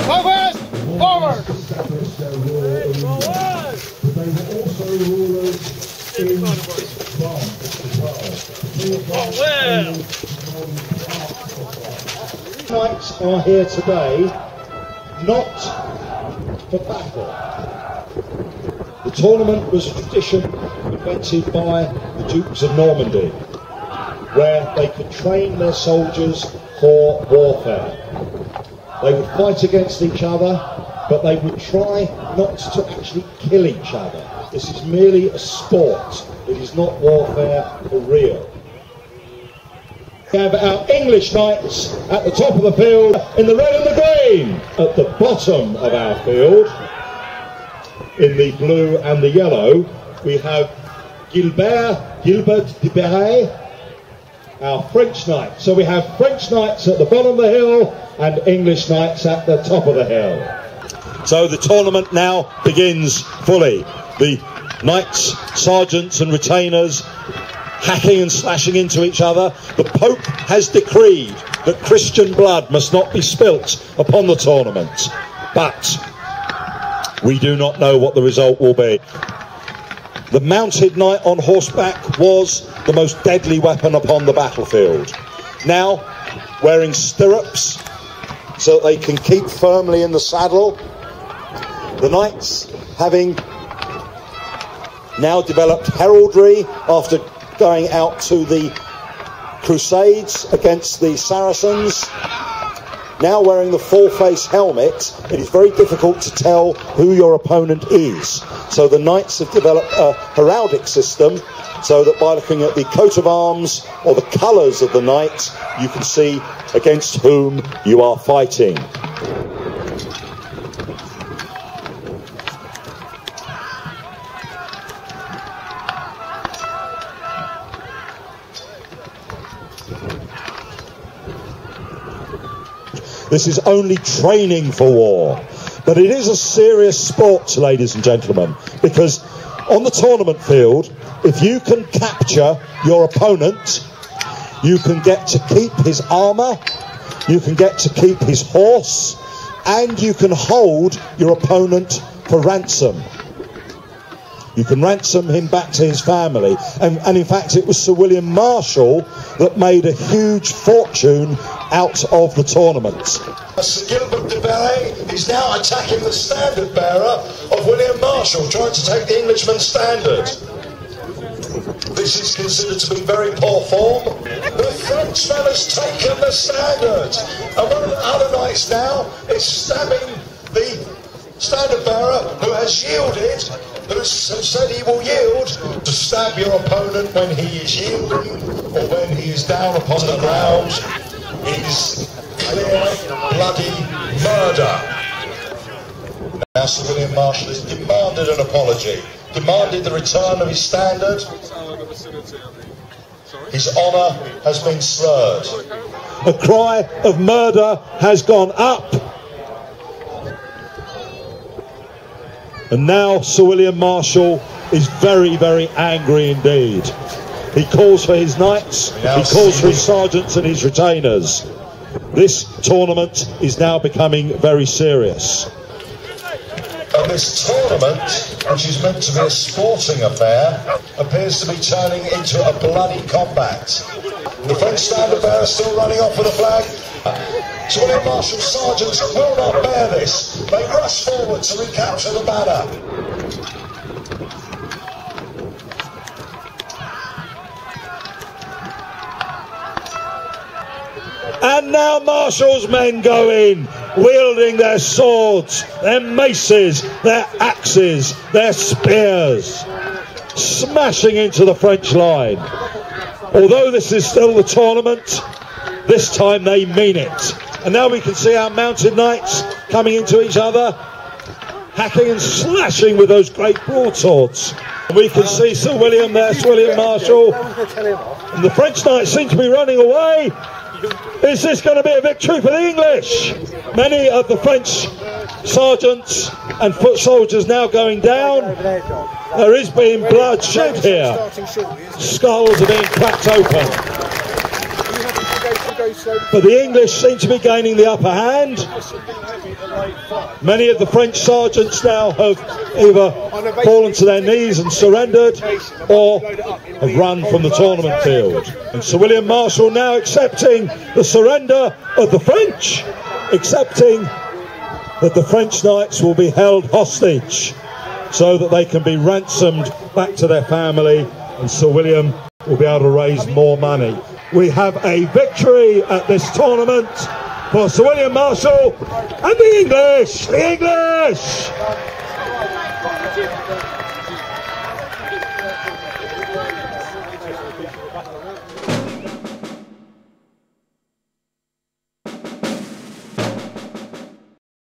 Forward! Forward! Knights are here today not for battle. The tournament was a tradition invented by the Dukes of Normandy, where they could train their soldiers for warfare. They would fight against each other, but they would try not to actually kill each other. This is merely a sport. It is not warfare for real. We have our English Knights at the top of the field in the red and the green. At the bottom of our field, in the blue and the yellow, we have Gilbert de Beret, our French Knight. So we have French Knights at the bottom of the hill and English Knights at the top of the hill. So the tournament now begins fully. The Knights, Sergeants and Retainers hacking and slashing into each other. The Pope has decreed that Christian blood must not be spilt upon the tournament. But we do not know what the result will be. The mounted knight on horseback was the most deadly weapon upon the battlefield. Now, wearing stirrups so that they can keep firmly in the saddle, the knights having now developed heraldry after going out to the Crusades against the Saracens, now wearing the full-face helmet, it is very difficult to tell who your opponent is. So the knights have developed a heraldic system so that by looking at the coat of arms or the colours of the knight, you can see against whom you are fighting. This is only training for war, but it is a serious sport, ladies and gentlemen, because on the tournament field, if you can capture your opponent, you can get to keep his armour, you can get to keep his horse, and you can hold your opponent for ransom. You can ransom him back to his family. And in fact, it was Sir William Marshall that made a huge fortune out of the tournament. Sir Gilbert de Beret is now attacking the standard bearer of William Marshall, trying to take the Englishman's standard. This is considered to be very poor form. The Frenchman has taken the standard. And one of the other knights now is stabbing the standard bearer who has yielded, who said he will yield. To stab your opponent when he is yielding or when he is down upon the ground is clear, bloody murder. Now Sir William Marshall has demanded an apology, demanded the return of his standard. His honour has been slurred. A cry of murder has gone up. And now Sir William Marshall is very, very angry indeed. He calls for his knights, he calls for his sergeants and his retainers. This tournament is now becoming very serious. And this tournament, which is meant to be a sporting affair, appears to be turning into a bloody combat. The French standard bearer is still running off with the flag. Sir William Marshall's sergeants will not bear this. They rush forward to recapture the banner. And now Marshall's men go in, wielding their swords, their maces, their axes, their spears, smashing into the French line. Although this is still the tournament, this time they mean it. And now we can see our mounted knights coming into each other, hacking and slashing with those great broadswords. And we can see Sir William there, Sir William Marshall. And the French knights seem to be running away. Is this going to be a victory for the English? Many of the French sergeants and foot soldiers now going down. There is being bloodshed here. Skulls are being cracked open. but the English seem to be gaining the upper hand. Many of the French sergeants now have either fallen to their knees and surrendered, or have run from the tournament field. And Sir William Marshall now accepting the surrender of the French, accepting that the French knights will be held hostage so that they can be ransomed back to their family, and Sir William will be able to raise more money. We have a victory at this tournament for Sir William Marshall and the English! The English!